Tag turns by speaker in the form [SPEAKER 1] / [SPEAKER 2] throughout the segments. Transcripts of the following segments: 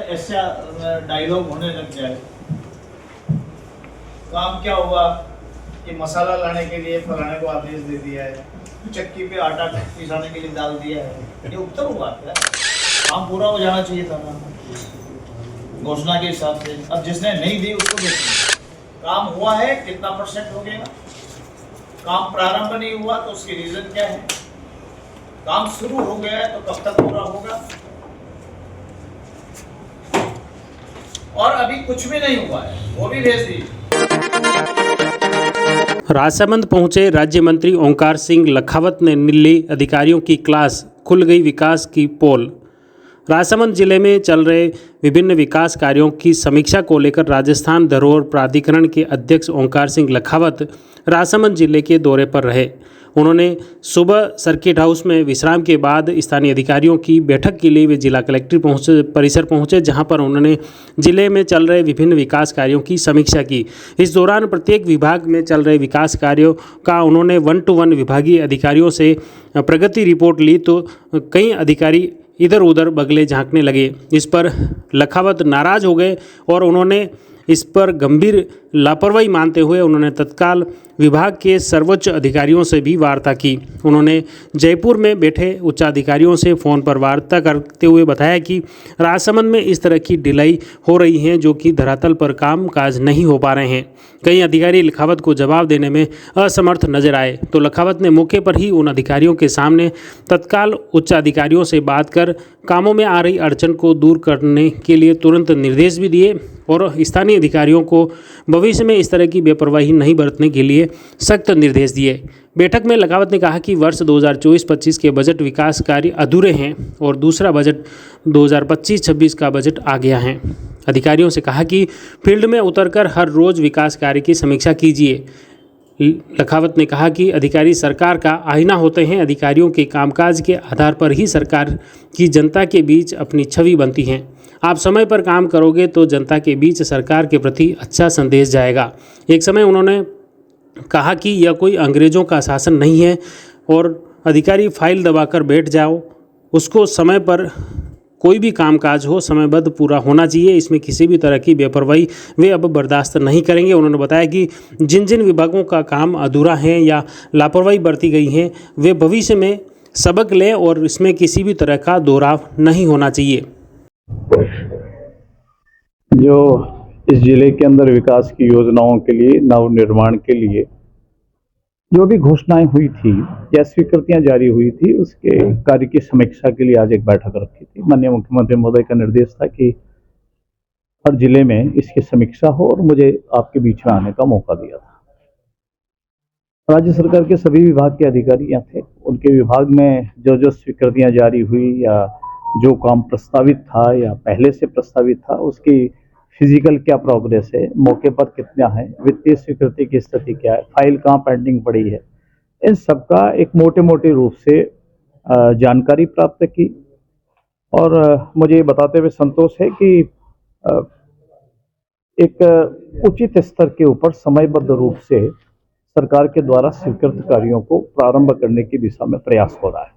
[SPEAKER 1] ऐसा डायलॉग होने लग जाए, काम क्या हुआ कि मसाला लाने के लिए फलाने को आदेश दे दिया है, चक्की पे आटा पिसाने के लिए डाल दिया है, ये उत्तर हुआ क्या? काम पूरा हो जाना चाहिए था ना घोषणा के हिसाब से। अब जिसने नहीं दी उसको देखिए, काम हुआ है कितना % हो गया, काम प्रारंभ नहीं हुआ तो उसकी रीजन क्या है, काम शुरू हो गया है तो कब तक पूरा होगा, और अभी कुछ भी नहीं हुआ है वो भी भेज दीजिए।
[SPEAKER 2] राजसमंद पहुंचे राज्य मंत्री ओंकार सिंह लखावत ने ली अधिकारियों की क्लास, खुल गई विकास की पोल। राजसमंद जिले में चल रहे विभिन्न विकास कार्यों की समीक्षा को लेकर राजस्थान धरोहर प्राधिकरण के अध्यक्ष ओंकार सिंह लखावत राजसमंद जिले के दौरे पर रहे। उन्होंने सुबह सर्किट हाउस में विश्राम के बाद स्थानीय अधिकारियों की बैठक के लिए वे जिला कलेक्ट्रेट परिसर पहुंचे, जहां पर उन्होंने जिले में चल रहे विभिन्न विकास कार्यों की समीक्षा की। इस दौरान प्रत्येक विभाग में चल रहे विकास कार्यों का उन्होंने 1-to-1 विभागीय अधिकारियों से प्रगति रिपोर्ट ली, तो कई अधिकारी इधर उधर बगले झांकने लगे। इस पर लखावत नाराज हो गए और उन्होंने इस पर गंभीर लापरवाही मानते हुए उन्होंने तत्काल विभाग के सर्वोच्च अधिकारियों से भी वार्ता की। उन्होंने जयपुर में बैठे उच्चाधिकारियों से फ़ोन पर वार्ता करते हुए बताया कि राजसमंद में इस तरह की ढिलाई हो रही है जो कि धरातल पर काम काज नहीं हो पा रहे हैं। कई अधिकारी लखावत को जवाब देने में असमर्थ नजर आए तो लखावत ने मौके पर ही उन अधिकारियों के सामने तत्काल उच्चाधिकारियों से बात कर कामों में आ रही अड़चन को दूर करने के लिए तुरंत निर्देश भी दिए और स्थानीय अधिकारियों को भविष्य में इस तरह की बेपरवाही नहीं बरतने के लिए सख्त निर्देश दिए। बैठक में लखावत ने कहा कि वर्ष 2024-25 के बजट विकास कार्य अधूरे हैं और दूसरा बजट 2025-26 का बजट आ गया है। अधिकारियों से कहा कि फील्ड में उतरकर हर रोज़ विकास कार्य की समीक्षा कीजिए। लखावत ने कहा कि अधिकारी सरकार का आईना होते हैं, अधिकारियों के कामकाज के आधार पर ही सरकार की जनता के बीच अपनी छवि बनती है। आप समय पर काम करोगे तो जनता के बीच सरकार के प्रति अच्छा संदेश जाएगा। एक समय उन्होंने कहा कि यह कोई अंग्रेज़ों का शासन नहीं है और अधिकारी फाइल दबाकर बैठ जाओ, उसको समय पर कोई भी कामकाज हो समयबद्ध पूरा होना चाहिए, इसमें किसी भी तरह की बेपरवाही वे अब बर्दाश्त नहीं करेंगे। उन्होंने बताया कि जिन जिन विभागों का काम अधूरा है या लापरवाही बरती गई है वे भविष्य में सबक लें और इसमें किसी भी तरह का दोहराव नहीं होना चाहिए।
[SPEAKER 3] जो इस जिले के अंदर विकास की योजनाओं के लिए, नवनिर्माण के लिए जो भी घोषणाएं हुई थी या स्वीकृतियां जारी हुई थी, उसके कार्य की समीक्षा के लिए आज एक बैठक रखी थी। माननीय मुख्यमंत्री महोदय का निर्देश था कि हर जिले में इसकी समीक्षा हो और मुझे आपके बीच में आने का मौका दिया था। राज्य सरकार के सभी विभाग के अधिकारी यहाँ थे। उनके विभाग में जो जो स्वीकृतियां जारी हुई या जो काम प्रस्तावित था या पहले से प्रस्तावित था, उसकी फिजिकल क्या प्रोग्रेस है, मौके पर कितना है, वित्तीय स्वीकृति की स्थिति क्या है, फाइल कहाँ पेंडिंग पड़ी है, इन सबका एक मोटे मोटे रूप से जानकारी प्राप्त की। और मुझे बताते हुए संतोष है कि एक उचित स्तर के ऊपर समयबद्ध रूप से सरकार के द्वारा स्वीकृत कार्यों को प्रारंभ करने की दिशा में प्रयास हो रहा है।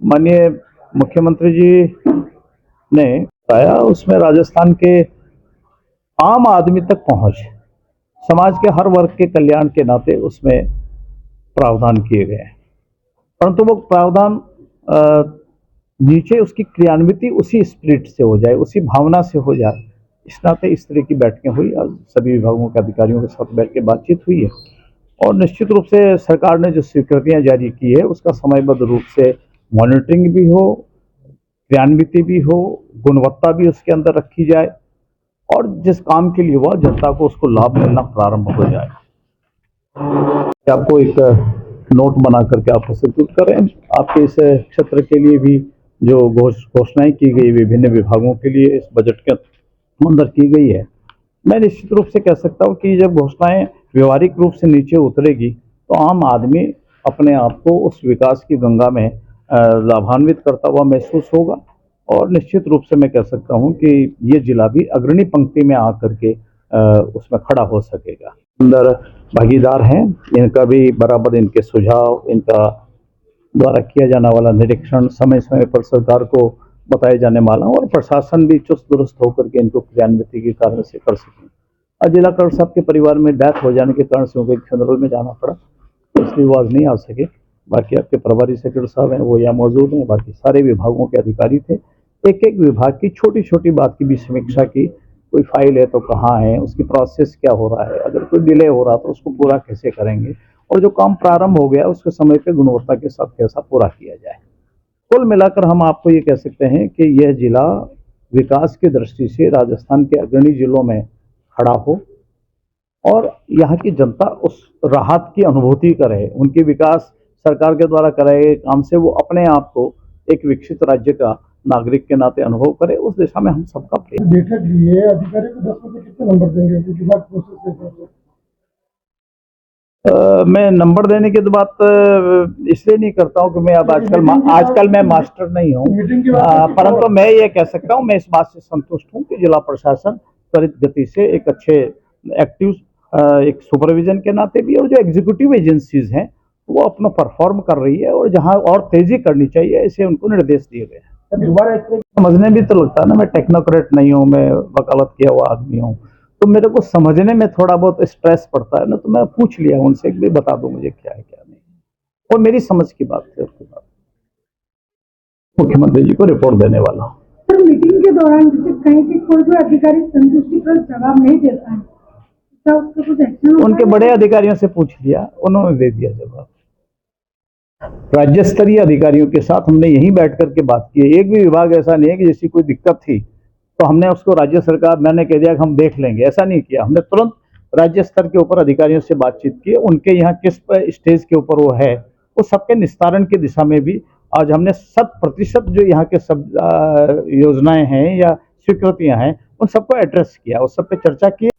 [SPEAKER 3] माननीय मुख्यमंत्री जी ने बताया, उसमें राजस्थान के आम आदमी तक पहुंच, समाज के हर वर्ग के कल्याण के नाते उसमें प्रावधान किए गए हैं, परंतु वो प्रावधान नीचे उसकी क्रियान्विति उसी स्पिरिट से हो जाए, उसी भावना से हो जाए, इस नाते इस तरह की बैठकें हुई। आज सभी विभागों के अधिकारियों के साथ बैठ के बातचीत हुई है और निश्चित रूप से सरकार ने जो स्वीकृतियां जारी की है उसका समयबद्ध रूप से मॉनिटरिंग भी हो, क्रियान्विति भी हो, गुणवत्ता भी उसके अंदर रखी जाए और जिस काम के लिए हुआ जनता को उसको लाभ मिलना प्रारंभ हो जाए। आपको एक नोट बना करके आप प्रस्तुत करें। आपके इस क्षेत्र के लिए भी जो घोषणाएं की गई विभिन्न विभागों के लिए इस बजट के अंदर की गई है, मैं निश्चित रूप से कह सकता हूँ कि जब घोषणाएं व्यवहारिक रूप से नीचे उतरेगी तो आम आदमी अपने आप को उस विकास की गंगा में लाभान्वित करता हुआ महसूस होगा और निश्चित रूप से मैं कह सकता हूं कि ये जिला भी अग्रणी पंक्ति में आकर के उसमें खड़ा हो सकेगा। अंदर भागीदार हैं, इनका भी बराबर इनके सुझाव, इनका द्वारा किया जाने वाला निरीक्षण समय समय पर सरकार को बताए जाने वाला हूँ और प्रशासन भी चुस्त दुरुस्त होकर के इनको क्रियान्विति के कारण से कर सकें। और जिला कलेक्टर साहब के परिवार में डेथ हो जाने के कारण से उनको एक फ्यूनरल में जाना पड़ा, इसलिए वो आज नहीं आ सके। बाकी आपके प्रभारी सेक्रेटरी साहब हैं, वो यहाँ मौजूद हैं। बाकी सारे विभागों के अधिकारी थे। एक एक विभाग की छोटी छोटी बात की भी समीक्षा की। कोई फाइल है तो कहाँ है, उसकी प्रोसेस क्या हो रहा है, अगर कोई डिले हो रहा तो उसको पूरा कैसे करेंगे, और जो काम प्रारंभ हो गया उसको समय पे गुणवत्ता के साथ कैसा पूरा किया जाए। कुल मिलाकर हम आपको ये कह सकते हैं कि यह जिला विकास की दृष्टि से राजस्थान के अग्रणी जिलों में खड़ा हो और यहाँ की जनता उस राहत की अनुभूति करे, उनकी विकास सरकार के द्वारा कराए गए काम से वो अपने आप को एक विकसित राज्य का नागरिक के नाते अनुभव करे। उस दिशा में हम सबका प्रयास।
[SPEAKER 4] बैठक लिए अधिकारी को 10 में से कितने नंबर देंगे विभाग प्रोसेस के हिसाब से?
[SPEAKER 3] मैं नंबर देने की तो बात इसलिए नहीं करता हूँ कि मैं अब आजकल मैं मास्टर नहीं हूँ, परंतु मैं ये कह सकता हूँ, मैं इस बात से संतुष्ट हूँ कि जिला प्रशासन त्वरित गति से एक अच्छे एक्टिव एक सुपरविजन के नाते भी, और जो एग्जीक्यूटिव एजेंसीज हैं वो अपना परफॉर्म कर रही है, और जहाँ और तेजी करनी चाहिए ऐसे उनको निर्देश दिए गए हैं। दोबारा समझने भी तो लगता है ना, मैं टेक्नोक्रेट नहीं हूँ, मैं वकालत किया हुआ आदमी हूँ, तो मेरे को समझने में थोड़ा बहुत स्ट्रेस पड़ता है ना, तो मैं पूछ लिया उनसे कि बता दो मुझे क्या है क्या नहीं, और मेरी समझ की बात है। उसके बाद मुख्यमंत्री जी को रिपोर्ट देने वाला हूँ।
[SPEAKER 5] सर, मीटिंग के दौरान जैसे कहीं कि कोई भी अधिकारी संतुष्टिप्रद जवाब नहीं देता है, क्या उसका कुछ एक्शन?
[SPEAKER 3] उनके बड़े अधिकारियों से पूछ लिया, उन्होंने दे दिया जवाब। राज्य स्तरीय अधिकारियों के साथ हमने यहीं बैठ करके बात की है। एक भी विभाग ऐसा नहीं है कि जैसी कोई दिक्कत थी तो हमने उसको राज्य सरकार, मैंने कह दिया कि हम देख लेंगे, ऐसा नहीं किया। हमने तुरंत राज्य स्तर के ऊपर अधिकारियों से बातचीत की, उनके यहाँ किस स्टेज के ऊपर वो है, वो सबके निस्तारण की दिशा में भी आज हमने 100% जो यहाँ के सब योजनाएं हैं या स्वीकृतियां हैं उन सबको एड्रेस किया, उस सब पे चर्चा की।